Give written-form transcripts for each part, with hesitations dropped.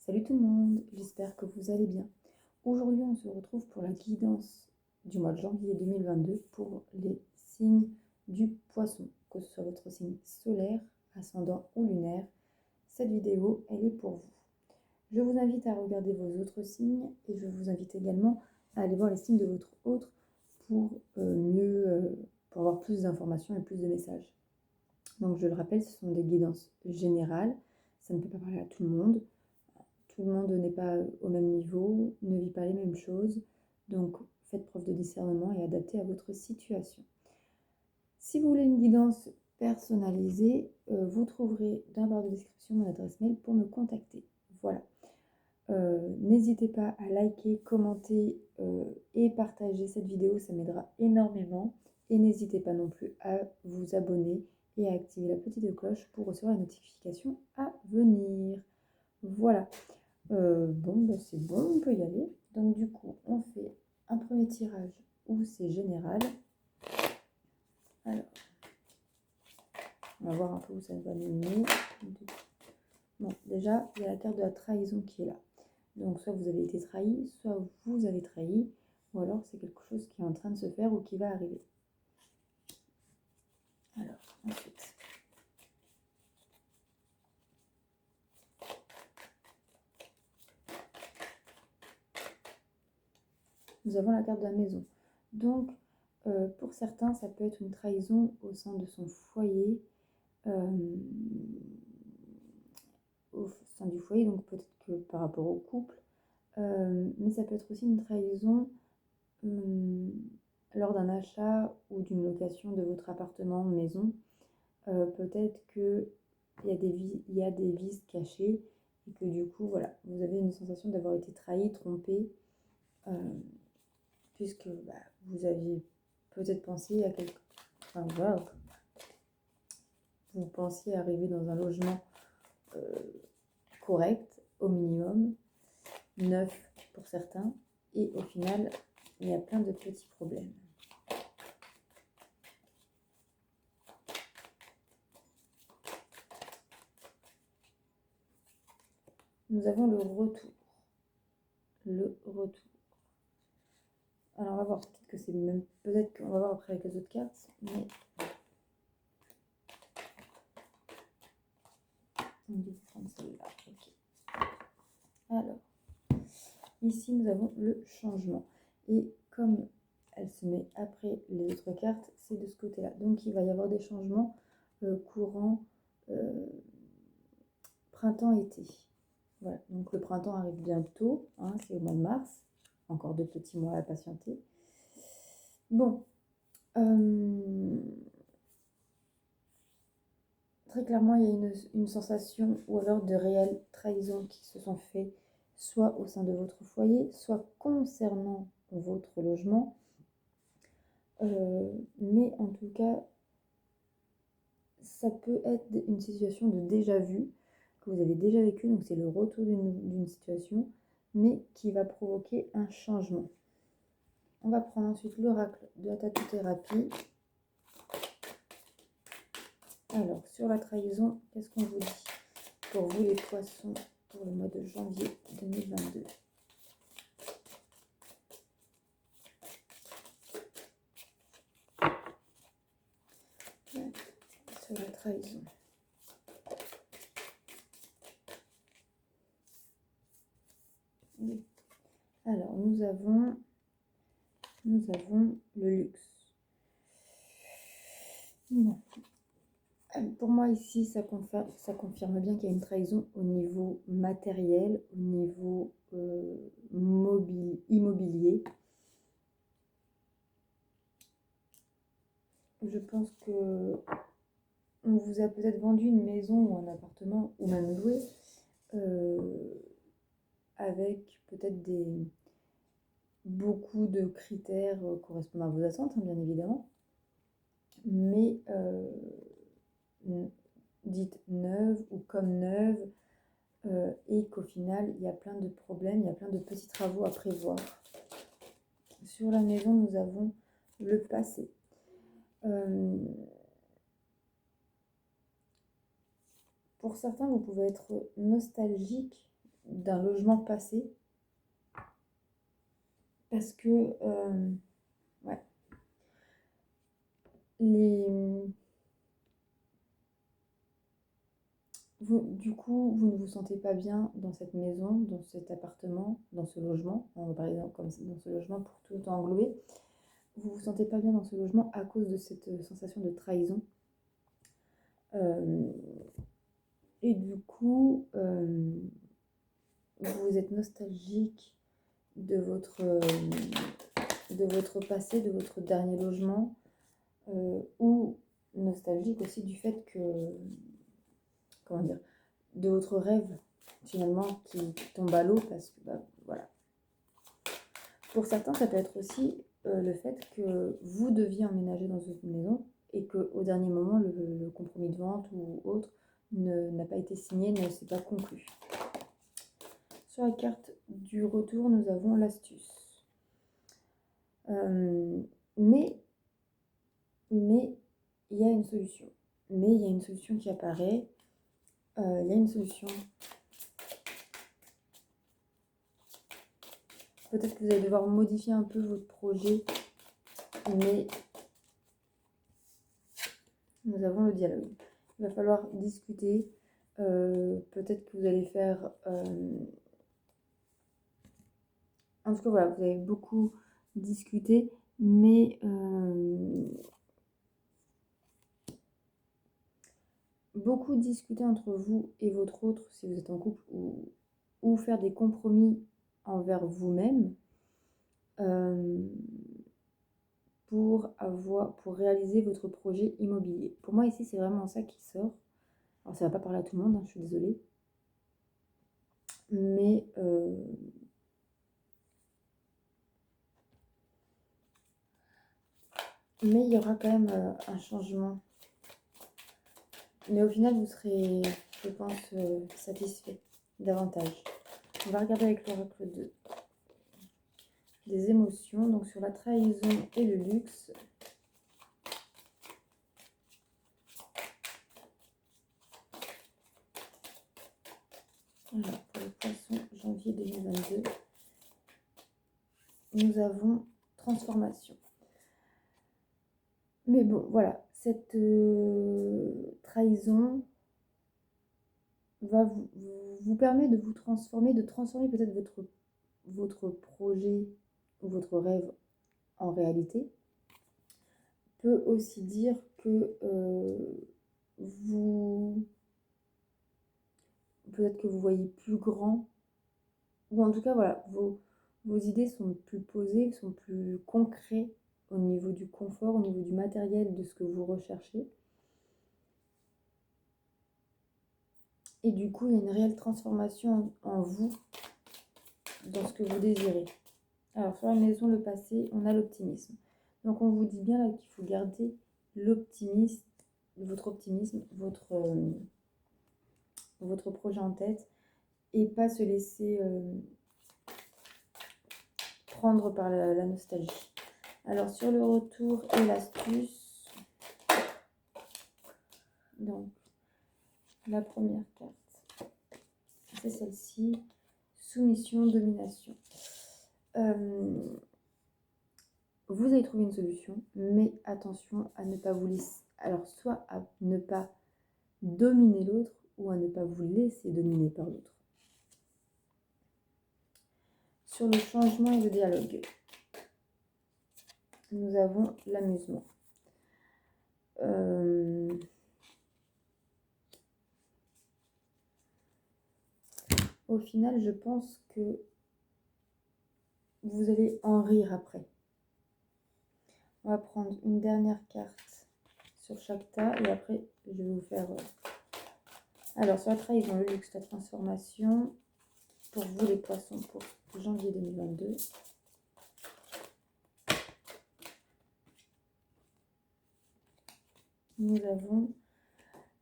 Salut tout le monde, j'espère que vous allez bien. Aujourd'hui, on se retrouve pour la guidance du mois de janvier 2022 pour les signes du poisson, que ce soit votre signe solaire, ascendant ou lunaire. Cette vidéo, elle est pour vous. Je vous invite à regarder vos autres signes et je vous invite également à aller voir les signes de votre autre pour pour avoir plus d'informations et plus de messages. Donc je le rappelle, ce sont des guidances générales, ça ne peut pas parler à tout le monde. Tout le monde n'est pas au même niveau, ne vit pas les mêmes choses, donc faites preuve de discernement et adaptez à votre situation. Si vous voulez une guidance personnalisée, vous trouverez dans la barre de description mon adresse mail pour me contacter. Voilà. N'hésitez pas à liker, commenter et partager cette vidéo, ça m'aidera énormément. Et n'hésitez pas non plus à vous abonner et à activer la petite cloche pour recevoir les notifications à venir. Voilà. C'est bon, on peut y aller. Donc du coup, on fait un premier tirage où c'est général. Alors, on va voir un peu où ça va nous mener. Bon, déjà, il y a la carte de la trahison qui est là. Donc soit vous avez été trahi, soit vous avez trahi, ou alors c'est quelque chose qui est en train de se faire ou qui va arriver. Alors, ensuite. Nous avons la carte de la maison. Donc, pour certains, ça peut être une trahison au sein de son foyer, au sein du foyer, donc peut-être que par rapport au couple, mais ça peut être aussi une trahison lors d'un achat ou d'une location de votre appartement, maison. Peut-être qu'il y a des vices cachés et que du coup, voilà, vous avez une sensation d'avoir été trahi, trompé, puisque vous aviez peut-être pensé à quelque... Enfin, voilà, vous pensiez arriver dans un logement correct, au minimum, neuf pour certains, et au final, il y a plein de petits problèmes. Nous avons le retour. Le retour. Alors on va voir, peut-être que c'est même... Peut-être qu'on va voir après avec les autres cartes, mais... On va prendre celle-là, ok. Alors, ici nous avons le changement. Et comme elle se met après les autres cartes, c'est de ce côté-là. Donc il va y avoir des changements courant printemps-été. Voilà, donc le printemps arrive bientôt, hein, c'est au mois de mars. Encore 2 petits mois à patienter. Bon. Très clairement, il y a une sensation ou alors de réelles trahisons qui se sont faites soit au sein de votre foyer, soit concernant votre logement. Mais en tout cas, ça peut être une situation de déjà vu, que vous avez déjà vécu, donc c'est le retour d'une situation, mais qui va provoquer un changement. On va prendre ensuite l'oracle de la tatou-thérapie. Alors, sur la trahison, qu'est-ce qu'on vous dit pour vous les poissons pour le mois de janvier 2022? Sur la trahison. Oui. Alors, nous avons le luxe. Bon. Pour moi, ici, ça confirme bien qu'il y a une trahison au niveau matériel, au niveau immobilier. Je pense que on vous a peut-être vendu une maison ou un appartement, ou même loué, avec peut-être beaucoup de critères correspondant à vos attentes, hein, bien évidemment, mais dites neuve ou comme neuve, et qu'au final, il y a plein de problèmes, il y a plein de petits travaux à prévoir. Sur la maison, nous avons le passé. Pour certains, vous pouvez être nostalgique d'un logement passé. Parce que, ouais, du coup, vous ne vous sentez pas bien dans cette maison, dans cet appartement, dans ce logement. On va parler comme dans ce logement pour tout englober. Vous ne vous sentez pas bien dans ce logement à cause de cette sensation de trahison. Et du coup, vous êtes nostalgique de votre passé, de votre dernier logement, ou nostalgique aussi du fait que, comment dire, de votre rêve finalement qui tombe à l'eau parce que, voilà. Pour certains, ça peut être aussi le fait que vous deviez emménager dans une maison et qu'au dernier moment, le compromis de vente ou autre n'a pas été signé, ne s'est pas conclu. Sur la carte du retour, nous avons l'astuce. Mais il y a une solution. Mais il y a une solution qui apparaît. Il y a une solution. Peut-être que vous allez devoir modifier un peu votre projet, mais nous avons le dialogue. Il va falloir discuter. Peut-être que vous allez faire... En tout cas, voilà, vous avez beaucoup discuté, mais beaucoup discuter entre vous et votre autre, si vous êtes en couple, ou faire des compromis envers vous-même pour réaliser votre projet immobilier. Pour moi, ici, c'est vraiment ça qui sort. Alors, ça ne va pas parler à tout le monde, hein, je suis désolée. Mais il y aura quand même un changement. Mais au final, vous serez, je pense, satisfait davantage. On va regarder avec l'oracle des émotions. Donc sur la trahison et le luxe. Alors, pour le poisson, janvier 2022, nous avons transformation. Mais bon, voilà, cette trahison va vous permet de vous transformer, peut-être votre projet ou votre rêve en réalité. Peut aussi dire que peut-être que vous voyez plus grand, ou en tout cas voilà, vos idées sont plus posées, sont plus concrets au niveau du confort, au niveau du matériel, de ce que vous recherchez. Et du coup, il y a une réelle transformation en vous, dans ce que vous désirez. Alors, sur la maison, le passé, on a l'optimisme. Donc, on vous dit bien là qu'il faut garder l'optimisme, votre projet en tête et pas se laisser prendre par la nostalgie. Alors, sur le retour et l'astuce, donc, la première carte, c'est celle-ci, soumission, domination. Vous allez trouver une solution, mais attention à ne pas vous laisser, alors soit à ne pas dominer l'autre ou à ne pas vous laisser dominer par l'autre. Sur le changement et le dialogue, nous avons l'amusement. Au final, je pense que vous allez en rire après. On va prendre une dernière carte sur chaque tas et après, je vais vous faire... Alors, sur la trahison, le luxe, la transformation, pour vous les poissons, pour janvier 2022. Nous avons,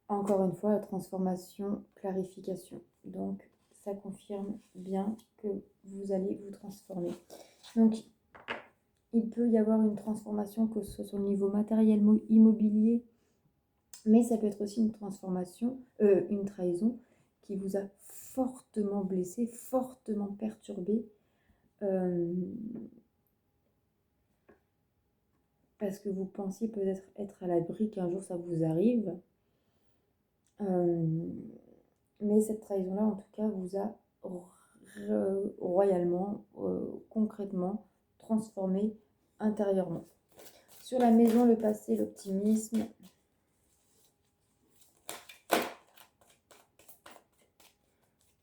encore une fois, la transformation, clarification. Donc, ça confirme bien que vous allez vous transformer. Donc, il peut y avoir une transformation, que ce soit sur le niveau matériel, immobilier, mais ça peut être aussi une transformation, une trahison qui vous a fortement blessé, fortement perturbé. Parce que vous pensiez peut-être être à l'abri qu'un jour ça vous arrive. Mais cette trahison-là, en tout cas, vous a royalement, concrètement transformé intérieurement. Sur la maison, le passé, l'optimisme.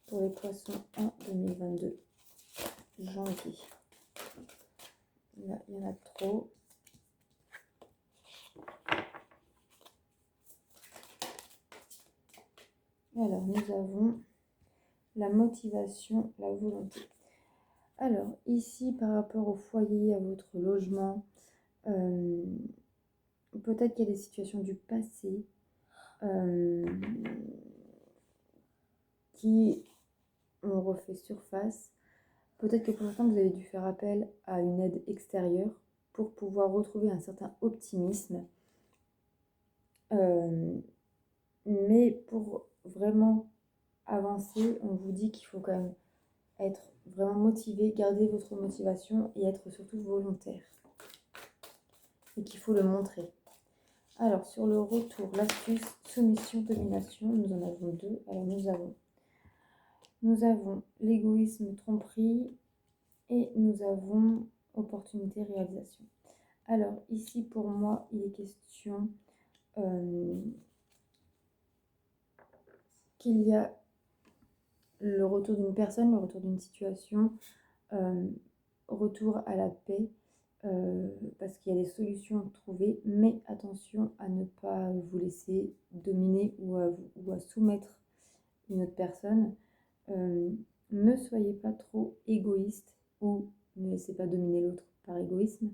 Pour les poissons en 2022, janvier. Là, il y en a trop. Alors, nous avons la motivation, la volonté. Alors, ici, par rapport au foyer, à votre logement, peut-être qu'il y a des situations du passé qui ont refait surface. Peut-être que pour l'instant, vous avez dû faire appel à une aide extérieure pour pouvoir retrouver un certain optimisme. Mais pour vraiment avancer, on vous dit qu'il faut quand même être vraiment motivé, garder votre motivation et être surtout volontaire. Et qu'il faut le montrer. Alors, sur le retour, l'astuce, soumission, domination, nous en avons deux. Alors, nous avons l'égoïsme, tromperie et nous avons opportunité, réalisation. Alors, ici, pour moi, il est question qu'il y a le retour d'une personne, le retour d'une situation, retour à la paix, parce qu'il y a des solutions à trouver, mais attention à ne pas vous laisser dominer ou à soumettre une autre personne. Ne soyez pas trop égoïste ou ne laissez pas dominer l'autre par égoïsme.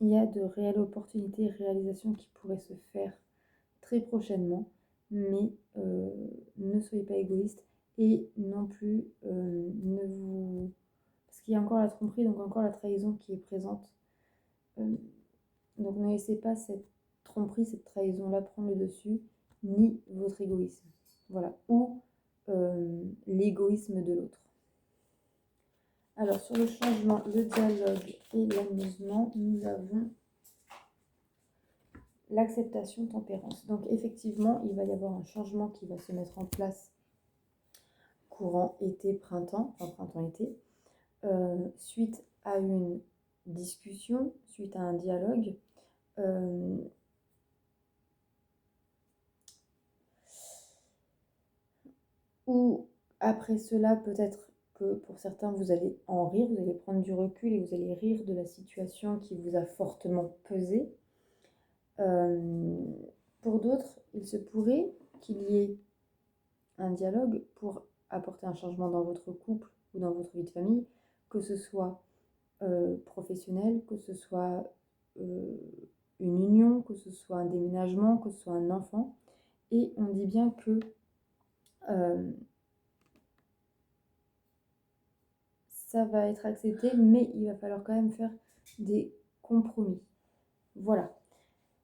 Il y a de réelles opportunités et réalisations qui pourraient se faire très prochainement, mais ne soyez pas égoïste et non plus ne vous... Parce qu'il y a encore la tromperie, donc encore la trahison qui est présente. Donc ne laissez pas cette tromperie, cette trahison-là prendre le dessus, ni votre égoïsme. Voilà, ou l'égoïsme de l'autre. Alors sur le changement, le dialogue et l'amusement, nous avons l'acceptation, tempérance. Donc effectivement, il va y avoir un changement qui va se mettre en place courant été, printemps, enfin printemps-été, suite à une discussion, suite à un dialogue. Ou après cela, peut-être que pour certains, vous allez en rire, vous allez prendre du recul et vous allez rire de la situation qui vous a fortement pesé. Pour d'autres, il se pourrait qu'il y ait un dialogue pour apporter un changement dans votre couple ou dans votre vie de famille, que ce soit professionnel, que ce soit une union, que ce soit un déménagement, que ce soit un enfant. Et on dit bien que ça va être accepté, mais il va falloir quand même faire des compromis. Voilà.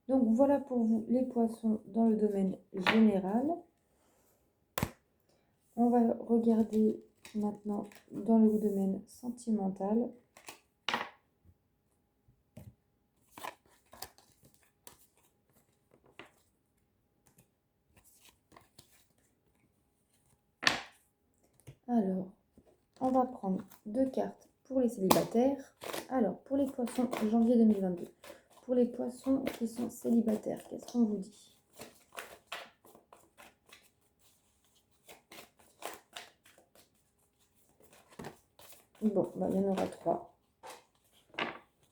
Donc voilà pour vous les poissons dans le domaine général. On va regarder maintenant dans le domaine sentimental. Alors, on va prendre deux cartes pour les célibataires. Alors, pour les poissons, janvier 2022. Pour les poissons qui sont célibataires, qu'est-ce qu'on vous dit ? Bon, bah, il y en aura trois.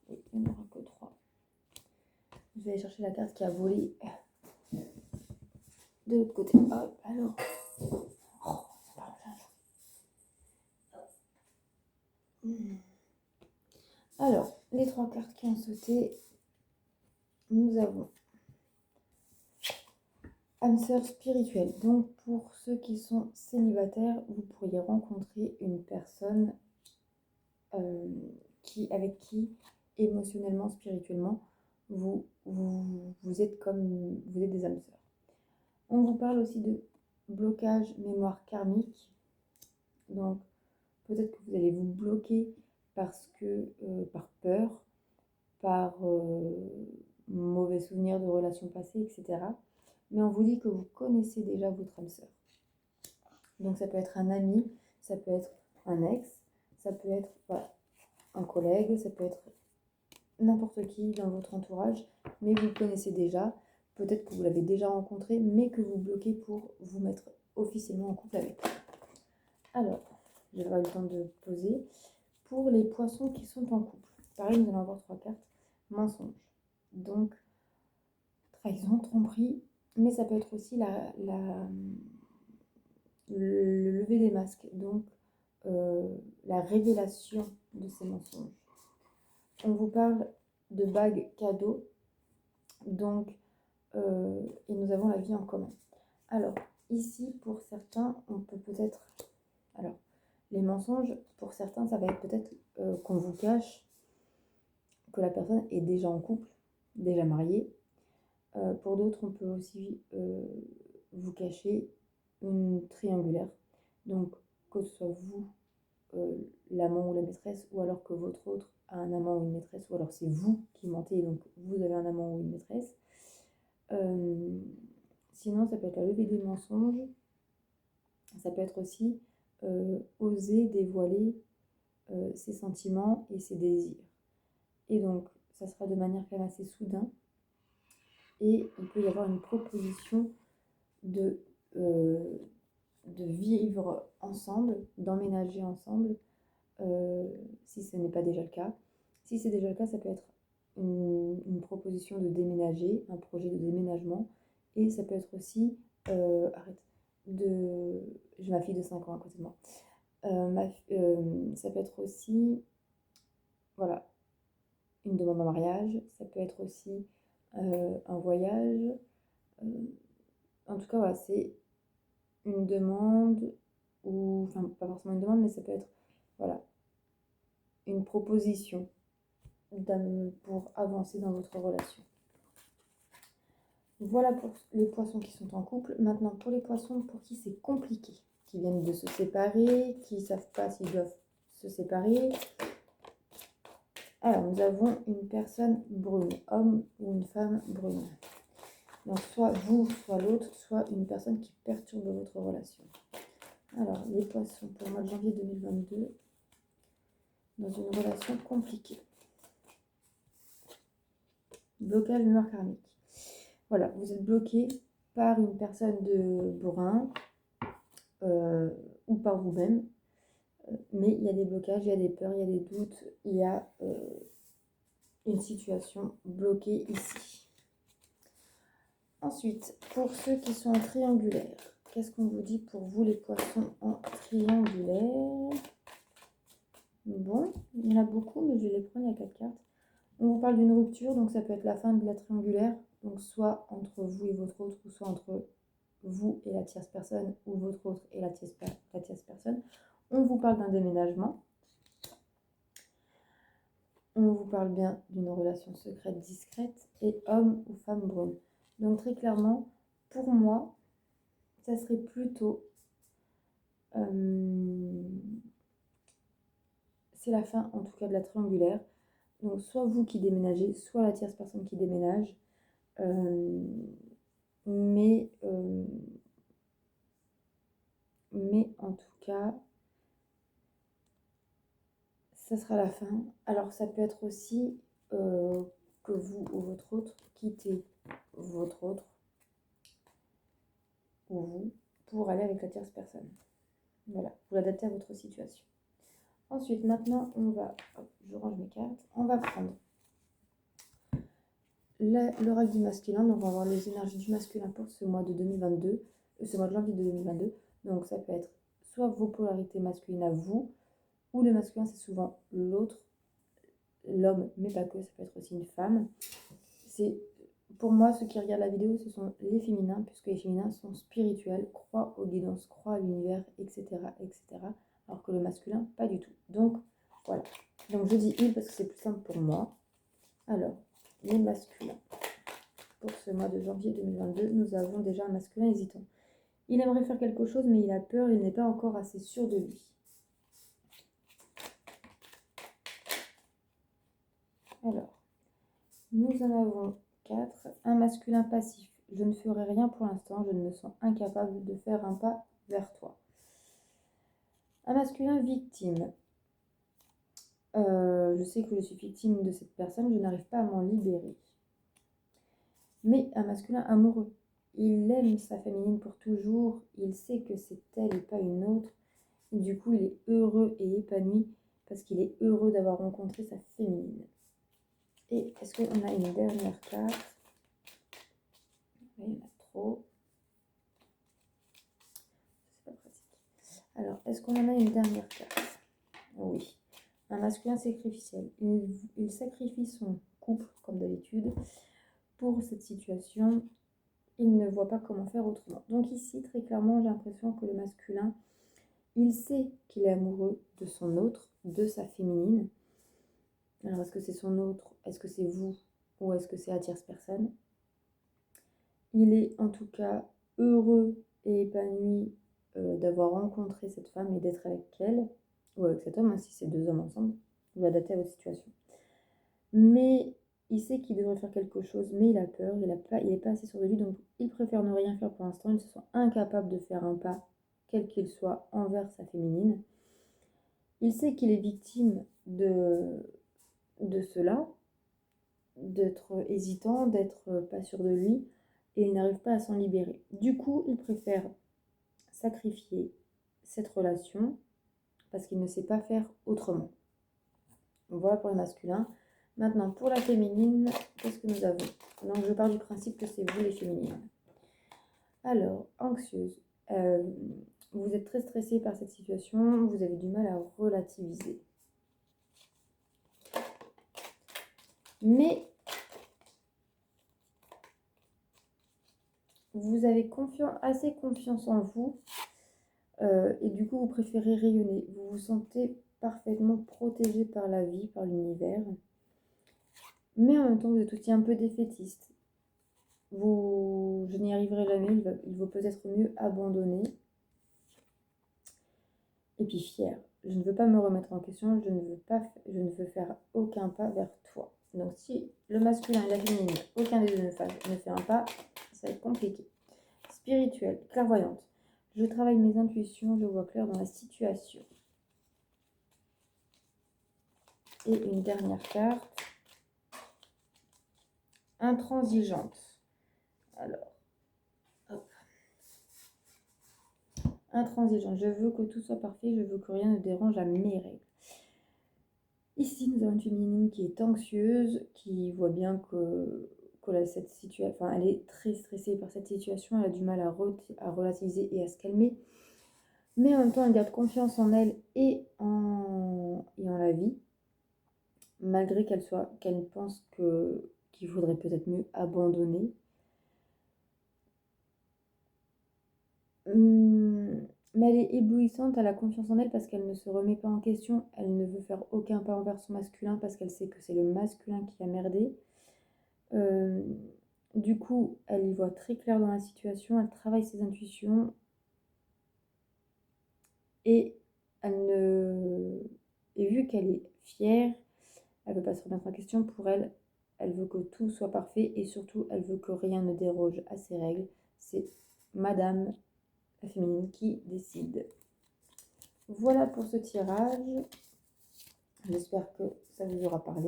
Oui, il n'y en aura que trois. Je vais aller chercher la carte qui a volé de l'autre côté. Hop, alors. Alors, les trois cartes qui ont sauté, nous avons âme sœur spirituelle. Donc, pour ceux qui sont célibataires, vous pourriez rencontrer une personne avec qui, émotionnellement, spirituellement, vous êtes comme vous êtes des âmes sœurs. On vous parle aussi de blocage mémoire karmique. Donc, peut-être que vous allez vous bloquer parce que, par peur, par mauvais souvenirs de relations passées, etc. Mais on vous dit que vous connaissez déjà votre âme sœur. Donc, ça peut être un ami, ça peut être un ex, ça peut être un collègue, ça peut être n'importe qui dans votre entourage, mais vous le connaissez déjà. Peut-être que vous l'avez déjà rencontré, mais que vous bloquez pour vous mettre officiellement en couple avec. Alors, je vais avoir le temps de poser. Pour les poissons qui sont en couple, pareil, nous allons avoir 3 cartes. Mensonge. Donc, trahison, tromperie, mais ça peut être aussi le lever des masques. Donc, la révélation de ces mensonges. On vous parle de bagues cadeaux. Donc, et nous avons la vie en commun. Alors, ici, pour certains, on peut peut-être... Alors, les mensonges, pour certains, ça va être peut-être qu'on vous cache que la personne est déjà en couple, déjà mariée. Pour d'autres, on peut aussi vous cacher une triangulaire. Donc, que ce soit vous, l'amant ou la maîtresse, ou alors que votre autre a un amant ou une maîtresse, ou alors c'est vous qui mentez, donc vous avez un amant ou une maîtresse. Sinon, ça peut être la levée des mensonges. Ça peut être aussi oser dévoiler ses sentiments et ses désirs. Et donc, ça sera de manière quand même assez soudain. Et il peut y avoir une proposition de vivre ensemble, d'emménager ensemble, si ce n'est pas déjà le cas. Si c'est déjà le cas, ça peut être une proposition de déménager, un projet de déménagement. Et ça peut être aussi, j'ai ma fille de 5 ans à côté de moi. Ça peut être aussi, voilà, une demande en mariage. Ça peut être aussi un voyage. En tout cas, voilà, c'est une demande, ou, enfin, pas forcément une demande, mais ça peut être, voilà, une proposition pour avancer dans votre relation. Voilà pour les poissons qui sont en couple. Maintenant, pour les poissons pour qui c'est compliqué, qui viennent de se séparer, qui ne savent pas s'ils doivent se séparer. Alors, nous avons une personne brune, homme ou une femme brune. Donc, soit vous, soit l'autre, soit une personne qui perturbe votre relation. Alors, les poissons pour le mois de janvier 2022, dans une relation compliquée. Blocage mémoire karmique. Voilà, vous êtes bloqué par une personne de bourrin ou par vous-même. Mais il y a des blocages, il y a des peurs, il y a des doutes, il y a une situation bloquée ici. Ensuite, pour ceux qui sont en triangulaire, qu'est-ce qu'on vous dit pour vous les poissons en triangulaire? Bon, il y en a beaucoup, mais je vais les prendre, il y a 4 cartes. On vous parle d'une rupture, donc ça peut être la fin de la triangulaire, donc soit entre vous et votre autre, ou soit entre vous et la tierce personne, ou votre autre et la tierce personne. On vous parle d'un déménagement. On vous parle bien d'une relation secrète, discrète, et homme ou femme brune. Donc très clairement, pour moi, ça serait plutôt... c'est la fin, en tout cas, de la triangulaire. Donc soit vous qui déménagez, soit la tierce personne qui déménage. Mais en tout cas, ça sera la fin. Alors ça peut être aussi que vous ou votre autre quittez votre autre ou vous pour aller avec la tierce personne. Voilà, vous l'adaptez à votre situation. Ensuite, maintenant, on va, je range mes cartes, on va prendre l'oracle du masculin. Donc on va voir les énergies du masculin pour ce mois de 2022, ce mois de janvier de 2022. Donc ça peut être soit vos polarités masculines à vous, ou le masculin c'est souvent l'autre, l'homme, mais pas que, ça peut être aussi une femme. C'est, pour moi, ceux qui regardent la vidéo, ce sont les féminins, puisque les féminins sont spirituels, croient aux guidances, croient à l'univers, etc., etc. Alors que le masculin, pas du tout. Donc, voilà. Donc, je dis il parce que c'est plus simple pour moi. Alors, les masculins. Pour ce mois de janvier 2022, nous avons déjà un masculin hésitant. Il aimerait faire quelque chose, mais il a peur, il n'est pas encore assez sûr de lui. Alors, nous en avons 4. Un masculin passif. Je ne ferai rien pour l'instant, je me sens incapable de faire un pas vers toi. Un masculin victime. Je sais que je suis victime de cette personne, je n'arrive pas à m'en libérer. Mais un masculin amoureux. Il aime sa féminine pour toujours, il sait que c'est elle et pas une autre. Et du coup, il est heureux et épanoui parce qu'il est heureux d'avoir rencontré sa féminine. Et est-ce qu'on a une dernière carte? Il y en a trop. C'est pas pratique. Alors, est-ce qu'on en a une dernière carte? Oui. Un masculin sacrificiel. Il sacrifie son couple, comme d'habitude, pour cette situation. Il ne voit pas comment faire autrement. Donc ici, très clairement, j'ai l'impression que le masculin, il sait qu'il est amoureux de son autre, de sa féminine. Alors, est-ce que c'est son autre? Est-ce que c'est vous? Ou est-ce que c'est la tierce personne? Il est en tout cas heureux et épanoui d'avoir rencontré cette femme et d'être avec elle, ou avec cet homme, hein, si c'est 2 hommes ensemble, vous adaptez à votre situation. Mais il sait qu'il devrait faire quelque chose, mais il a peur, il n'est pas assez sûr de lui, donc il préfère ne rien faire pour l'instant, il se sent incapable de faire un pas, quel qu'il soit, envers sa féminine. Il sait qu'il est victime de cela, d'être hésitant, d'être pas sûr de lui, et il n'arrive pas à s'en libérer. Du coup, il préfère sacrifier cette relation parce qu'il ne sait pas faire autrement. Voilà pour les masculins. Maintenant, pour la féminine, qu'est-ce que nous avons? Donc, je pars du principe que c'est vous les féminines. Alors, anxieuse. Vous êtes très stressée par cette situation, vous avez du mal à relativiser. Mais vous avez assez confiance en vous et du coup, vous préférez rayonner. Vous vous sentez parfaitement protégé par la vie, par l'univers. Mais en même temps, vous êtes aussi un peu défaitiste. Je n'y arriverai jamais, il vaut peut-être mieux abandonner. Et puis fier. Je ne veux pas me remettre en question, je ne veux faire aucun pas vers toi. Donc si le masculin et la féminine, aucun des deux ne fait un pas, ça va être compliqué. Spirituelle, clairvoyante. Je travaille mes intuitions, je vois clair dans la situation. Et une dernière carte. Intransigeante. Alors, hop. Intransigeante. Je veux que tout soit parfait, je veux que rien ne dérange à mes règles. Ici, nous avons une féminine qui est anxieuse, qui voit bien que cette situation, enfin, elle est très stressée par cette situation, elle a du mal à relativiser et à se calmer. Mais en même temps, elle garde confiance en elle et en la vie, malgré qu'elle pense qu'il faudrait peut-être mieux abandonner. Mais elle est éblouissante, elle a confiance en elle parce qu'elle ne se remet pas en question, elle ne veut faire aucun pas envers son masculin parce qu'elle sait que c'est le masculin qui a merdé. Du coup, elle y voit très clair dans la situation, elle travaille ses intuitions et vu qu'elle est fière, elle ne veut pas se remettre en question. Pour elle, elle veut que tout soit parfait et surtout, elle veut que rien ne déroge à ses règles. C'est Madame la féminine qui décide. Voilà pour ce tirage. J'espère que ça vous aura parlé.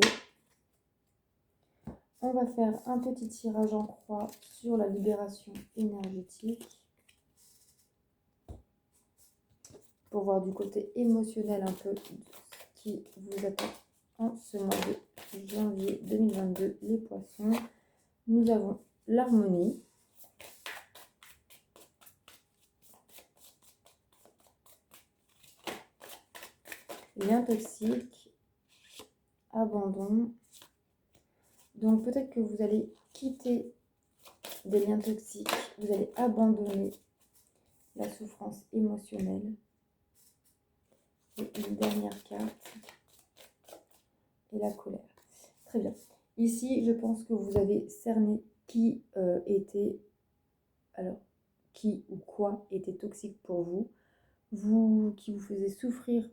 On va faire un petit tirage en croix sur la libération énergétique pour voir du côté émotionnel un peu ce qui vous attend en ce mois de janvier 2022, les poissons. Nous avons l'harmonie, lien toxique, abandon. Donc peut-être que vous allez quitter des liens toxiques, vous allez abandonner la souffrance émotionnelle. Et une dernière carte, et la colère. Très bien. Ici, je pense que vous avez cerné qui était, alors, qui ou quoi était toxique pour vous, qui vous faisait souffrir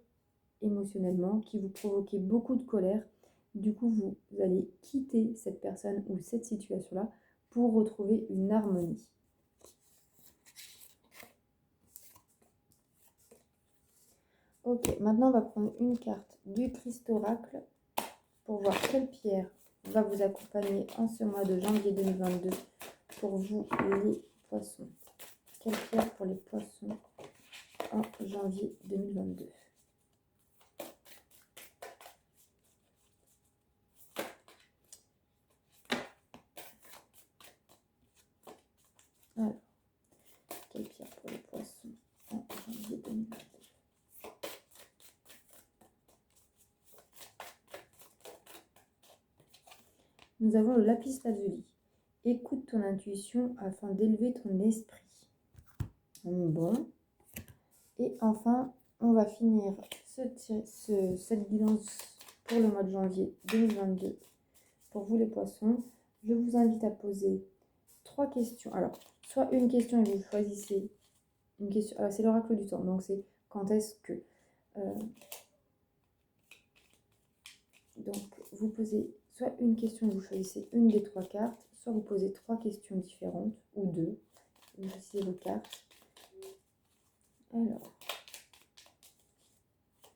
émotionnellement, qui vous provoquait beaucoup de colère. Du coup, vous allez quitter cette personne ou cette situation-là pour retrouver une harmonie. Ok, maintenant on va prendre une carte du Christ Oracle pour voir quelle pierre va vous accompagner en ce mois de janvier 2022 pour vous les poissons. Quelle pierre pour les poissons en janvier 2022? Alors, quelle pierre pour les poissons en janvier 2022? Nous avons le lapis lazuli. Écoute ton intuition afin d'élever ton esprit. Bon. Et enfin, on va finir cette guidance pour le mois de janvier 2022. Pour vous les poissons, je vous invite à poser 3 questions. Alors, soit une question et vous choisissez une question. Alors, c'est l'oracle du temps, donc c'est quand est-ce que. Donc, vous posez soit une question et vous choisissez une des 3 cartes, soit vous posez 3 questions différentes, ou 2. Vous choisissez vos cartes. Alors,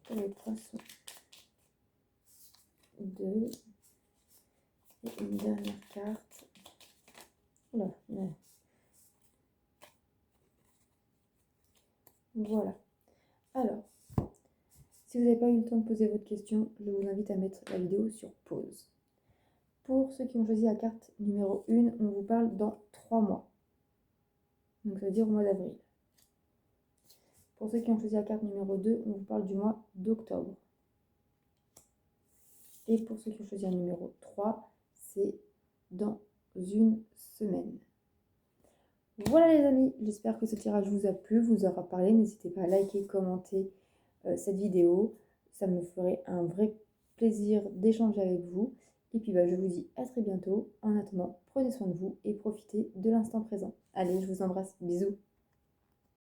pour les poissons, 2. Et une dernière carte. Oula, ouais. Voilà. Alors, si vous n'avez pas eu le temps de poser votre question, je vous invite à mettre la vidéo sur pause. Pour ceux qui ont choisi la carte numéro 1, on vous parle dans 3 mois. Donc ça veut dire au mois d'avril. Pour ceux qui ont choisi la carte numéro 2, on vous parle du mois d'octobre. Et pour ceux qui ont choisi un numéro 3, c'est dans une semaine. Voilà les amis, j'espère que ce tirage vous a plu, vous aura parlé. N'hésitez pas à liker, commenter cette vidéo. Ça me ferait un vrai plaisir d'échanger avec vous. Et puis je vous dis à très bientôt. En attendant, prenez soin de vous et profitez de l'instant présent. Allez, je vous embrasse. Bisous.